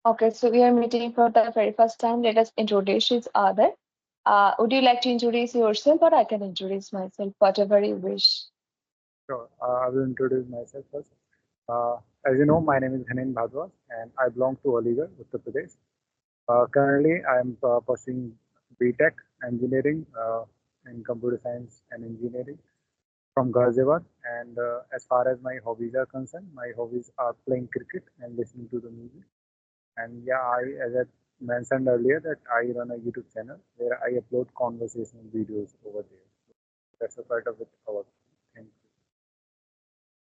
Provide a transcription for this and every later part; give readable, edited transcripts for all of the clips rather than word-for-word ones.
Okay, so we are meeting for the very first time. Let us introduce each other. Would you like to introduce yourself, or I can introduce myself, whatever you wish? Sure. I will introduce myself first. Uh, as you know, my name is Ghanendra Bhardwaj and I belong to Aligarh, Uttar Pradesh. Currently, I am pursuing BTech engineering in computer science and engineering from Ghaziabad. And as far as my hobbies are concerned, my hobbies are playing cricket and listening to the music. And yeah, as I mentioned earlier, that I run a YouTube channel where I upload conversational videos over there. That's a part of it. Our thing.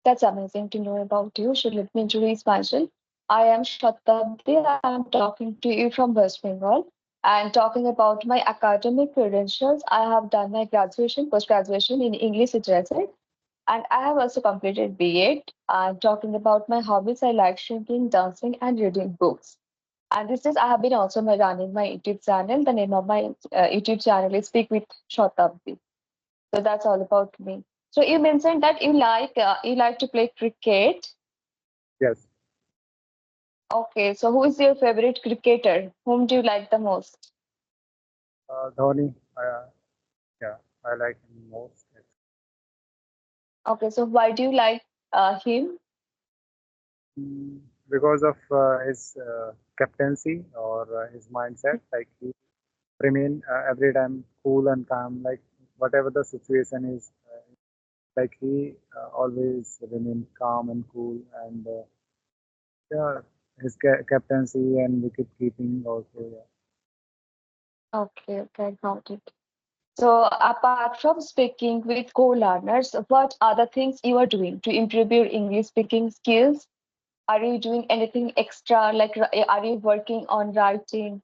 That's amazing to know about you. So let me introduce myself. I am Shatabdi. I am talking to you from West Bengal. And talking about my academic credentials, I have done my graduation, post-graduation in English literature, and I have also completed B.Ed. And talking about my hobbies, I like singing, dancing, and reading books. And this is I have been also running my YouTube channel. The name of my YouTube channel is Speak with Shatabdi. So that's all about me. So you mentioned that you like to play cricket. Yes. Okay, so who is your favorite cricketer? Whom do you like the most? Dhoni, yeah, I like him most. Okay, so why do you like him? Mm, because of his captaincy or his mindset, like he remain every time cool and calm, like whatever the situation is, like he always remain calm and cool, and yeah, his captaincy and wicket keeping also, yeah. Okay, okay, got it. So apart from speaking with co-learners, what other things you are doing to improve your English speaking skills? Are you doing anything extra? Like, are you working on writing,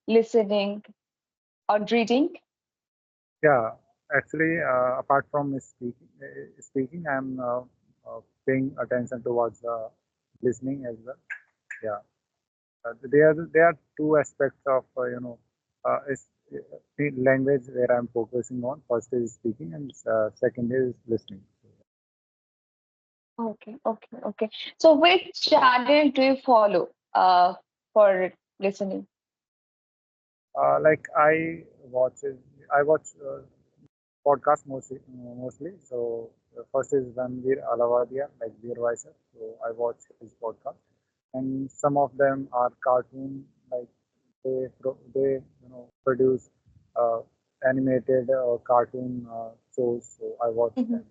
listening, or reading? Yeah, actually, apart from speaking, I'm paying attention towards listening as well. Yeah, there are two aspects of the language where I'm focusing on. First is speaking, and second is listening. Okay, okay, okay. So which channel do you follow for listening? Like I watch podcast mostly. So first is Ranveer Alavadia, like Veer Vaisa. So I watch his podcast, and some of them are cartoon, like they produce uh, animated or cartoon shows. So I watch Mhm. them.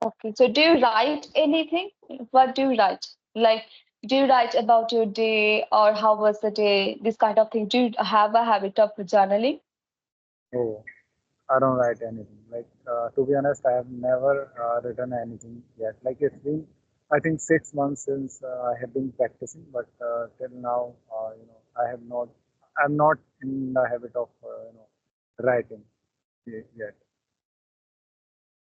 Okay, so do you write anything? What do you write? Like, do you write about your day or how was the day? This kind of thing. Do you have a habit of journaling? So I don't write anything. Like to be honest, I have never written anything yet. Like it's been, I think 6 months since I have been practicing, but till now, I have not. I'm not in the habit of writing yet.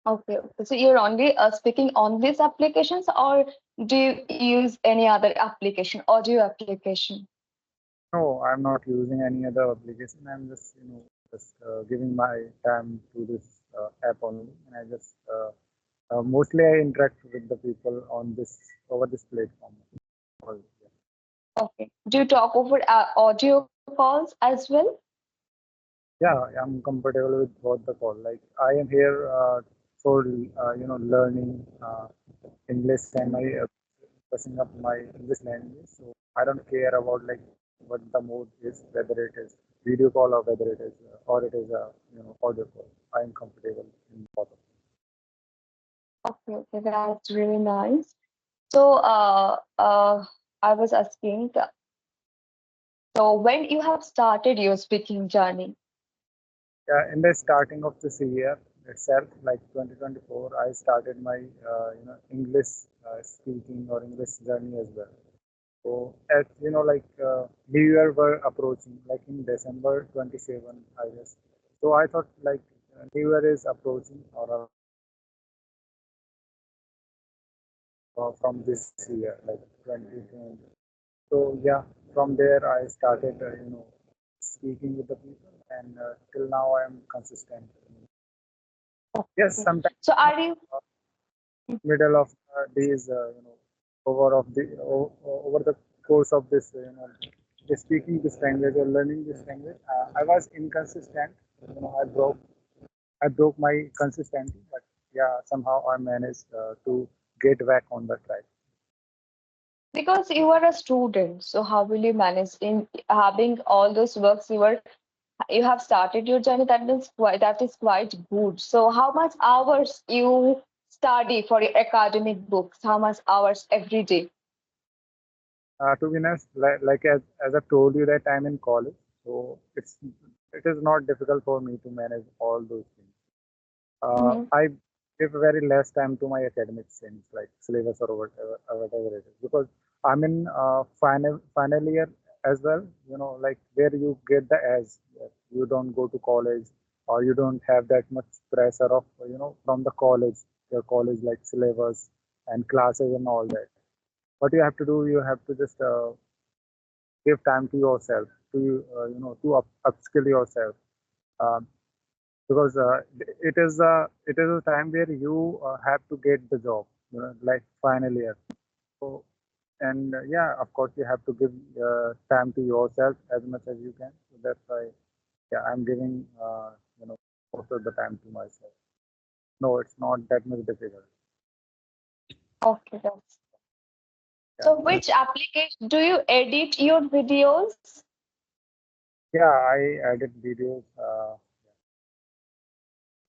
Okay, okay. So you're only speaking on these applications, or do you use any other application, audio application? No, I'm not using any other application. I'm just giving my time to this app only, and I just mostly I interact with the people on this over this platform. Well, Okay. Do you talk over audio calls as well? yeah, I'm comfortable with both the call. Like I am here for learning English and my brushing up my English language. So I don't care about like what the mode is, whether it is video call or whether it is or it is a audio call. I am comfortable in both of them. Okay, okay, that's really nice. So, I was asking, so when you have started your speaking journey? Yeah, in the starting of this year itself, like 2024, I started my English speaking or English journey as well. So as like New Year were approaching, like in December 27, I guess. So I thought like New Year is approaching or from this year, like 2020. So yeah, from there I started, speaking with the people, and till now I am consistent. Yes, Okay. sometimes So are you? middle of days, over the course of this, speaking this language or learning this language, I was inconsistent. I broke my consistency, but yeah, somehow I managed to get back on the track. Because you are a student, so how will you manage in having all those works you have started your journey? That is quite good. So how much hours you study for your academic books? How much hours every day? To be honest, as I've told you that I'm in college, so it is not difficult for me to manage all those things. Hmm. I give very less time to my academic things like syllabus or whatever it is because I'm in final year as well. Like where you get the as you don't go to college or you don't have that much pressure of from the college, your college like syllabus and classes and all that. What you have to do, you have to just give time to yourself to upskill yourself. Um, because it is a time where you have to get the job, like final year. So and yeah, of course, you have to give time to yourself as much as you can. So that's why, yeah, I'm giving most of the time to myself. No, it's not that much difficult. Okay, that's Yeah, so. Which application do you edit your videos? yeah, I edit videos.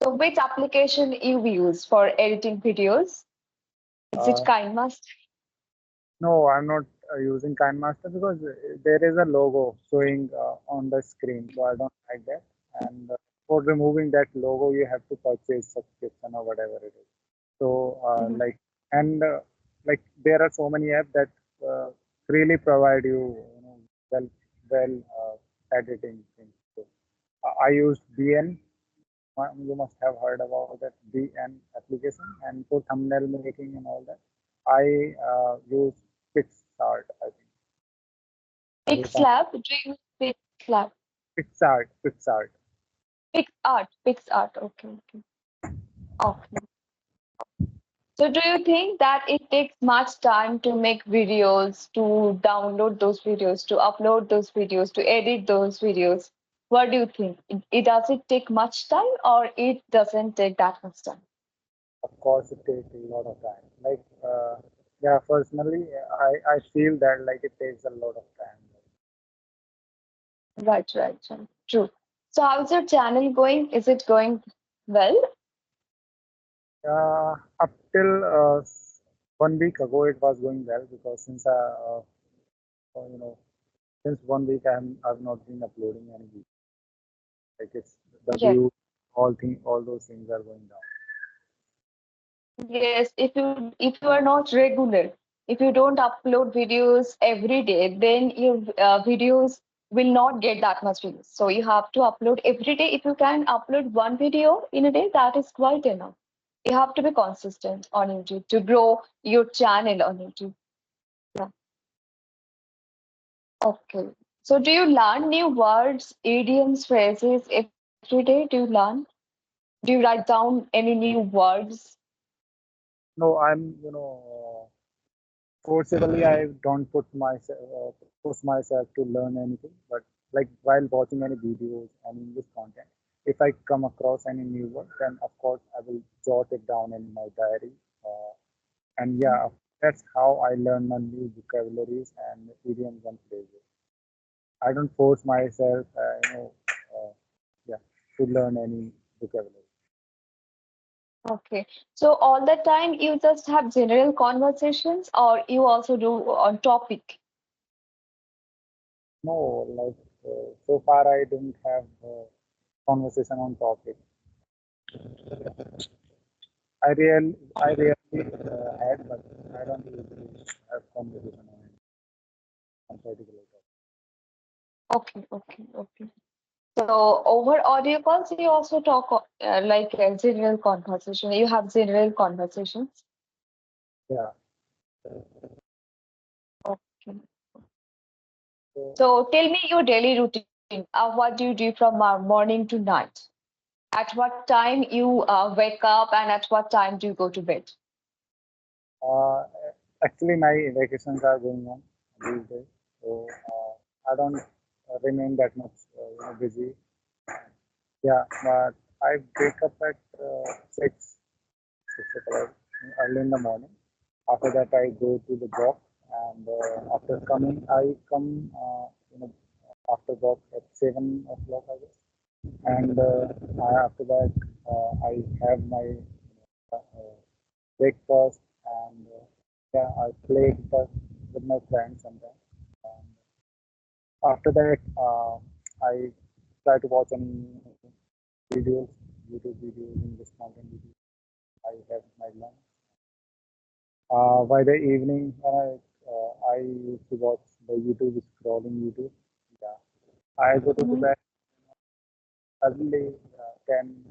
So which application you use for editing videos? Is it Uh, KineMaster? no, I'm not using KineMaster because there is a logo showing on the screen, so I don't like that. And for removing that logo, you have to purchase subscription or whatever it is. So Mhm. and like there are so many apps that freely provide you, well editing things. So, I used BN. You must have heard about that BN application, and for thumbnail making and all that, I use PixArt. I think have you come? PixLab? Do you use PixLab? PixArt. PixArt. Okay, okay. Okay. So do you think that it takes much time to make videos, to download those videos, to upload those videos, to edit those videos? What do you think? Does it take much time or it doesn't take that much time? Of course, it takes a lot of time. Yeah, personally, I feel that like it takes a lot of time. Right. True. So how's your channel going? Is it going well? Up till 1 week ago, it was going well because uh, you know, since 1 week I've not been uploading any video. Like it's the Yes. view, all those things are going down. Yes, if you are not regular, if you don't upload videos every day, then your videos will not get that much views. So you have to upload every day. If you can upload one video in a day, that is quite enough. You have to be consistent on YouTube to grow your channel on YouTube. Yeah. Okay. So do you learn new words, idioms, phrases every day? Do you learn? Do you write down any new words? No, forcibly I don't push myself to learn anything. But like while watching any videos and English content, if I come across any new word, then of course I will jot it down in my diary. Uh, And yeah, that's how I learn the new vocabularies and idioms and phrases. I don't force myself, yeah, to learn any vocabulary. Okay. So all the time you just have general conversations or you also do on topic? No, so far I didn't have conversation on topic. I rarely had, but I don't usually have conversation on particular topic. Okay. So over audio calls you also talk like a general conversation. You have general conversations. Yeah. Okay. So So tell me your daily routine. What do you do from morning to night? At what time you wake up and at what time do you go to bed? uh, actually, my vacations are going on these days. I don't remain that much busy. Yeah, but I wake up at 6 o'clock early in the morning. After that, I go to the job, and after coming, I come after work at 7 o'clock, I guess. And after that, I have my breakfast, and yeah, I play with my friends sometimes. And after that, I try to watch any videos, YouTube videos, English content videos. I have my lunch. By the evening, I used to watch the YouTube, scrolling YouTube. Yeah, I go to the Mhm. bed early, 10,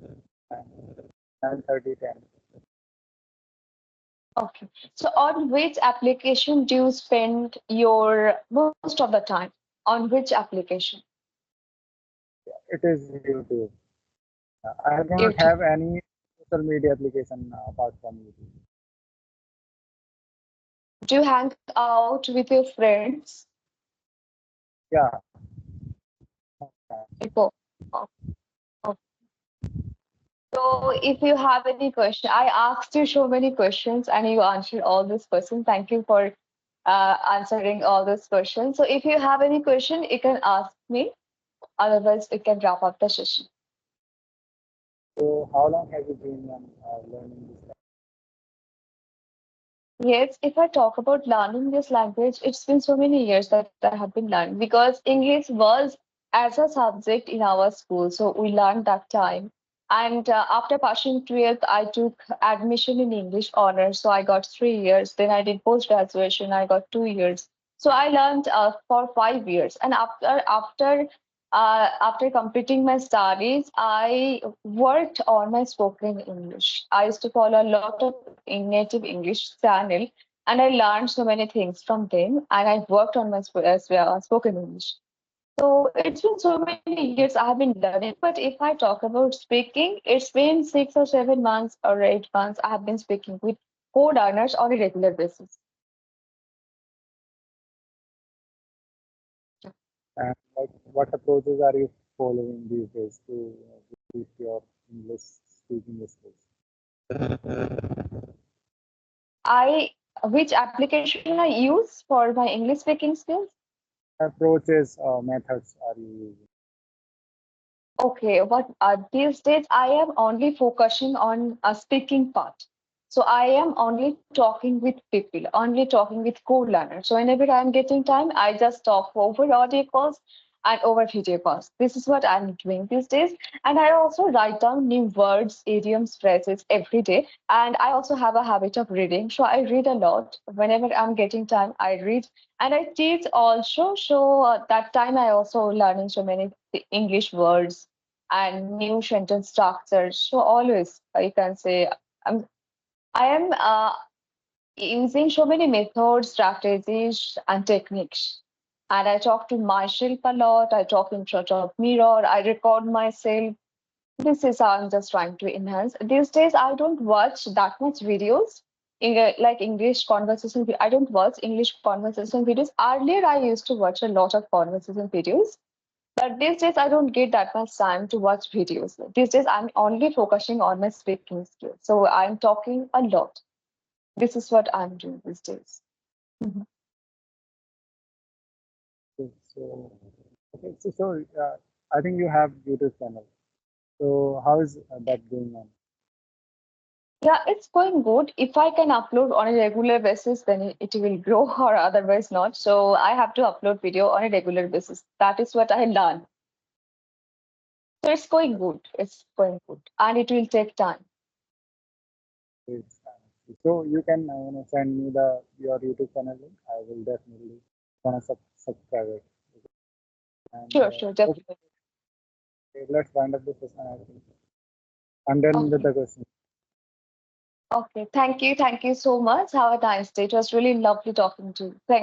9:30, 10. Okay. So on which application do you spend your most of the time? On which application? It is YouTube. I don't YouTube. have any social media application apart from YouTube. Do you hang out with your friends? Yeah, People. Oh, oh. So if you have any question, I asked you so many questions and you answered all these questions. Thank you for answering all these questions. So if you have any question, you can ask me. Otherwise, we can wrap up the session. so how long have you been learning this language? Yes, if I talk about learning this language, it's been so many years that I have been learning because English was as a subject in our school. So we learned that time. And after passing 12th, I took admission in English honors. So I got 3 years. Then I did post graduation. I got 2 years. So I learned for 5 years. And after completing my studies, I worked on my spoken English. I used to follow a lot of native English channel, and I learned so many things from them. And I worked on my spoken English. So it's been so many years I have been learning. But if I talk about speaking, it's been 6 or 7 months or 8 months I have been speaking with co-learners on a regular basis. And like, what approaches are you following these days to boost your English speaking skills? I which application I use for my English speaking skills? Approaches or methods are you using? Okay, what these days I am only focusing on a speaking part. So I am only talking with people, only talking with co-learners. So whenever I'm getting time, I just talk over audio calls and over video calls. This is what I'm doing these days. And I also write down new words, idioms, phrases every day. And I also have a habit of reading. So I read a lot. Whenever I'm getting time, I read. And I teach also. So that time I also learning so many English words and new sentence structures. So always you can say I'm, I am using so many methods, strategies, and techniques. And I talk to myself a lot. I talk in front of mirror. I record myself. This is how I'm just trying to enhance. These days, I don't watch that much videos. Like English conversation, I don't watch English conversation videos. Earlier, I used to watch a lot of conversation videos, but these days, I don't get that much time to watch videos. These days, I'm only focusing on my speaking skills. So I'm talking a lot. This is what I'm doing these days. Mhm. So, okay, I think you have YouTube channel. So how is that going on? Yeah, it's going good. If I can upload on a regular basis, then it will grow, or otherwise not. So I have to upload video on a regular basis. That is what I learned. So it's going good. It's going good, and it will take time. It's, so you can send me the your YouTube channel link. I will definitely gonna subscribe it. And Sure, sure, okay, definitely. let's wind up the session. I think I'm done with Okay. the question. Okay. Thank you. Thank you so much. Have a nice day. It was really lovely talking to you. Thank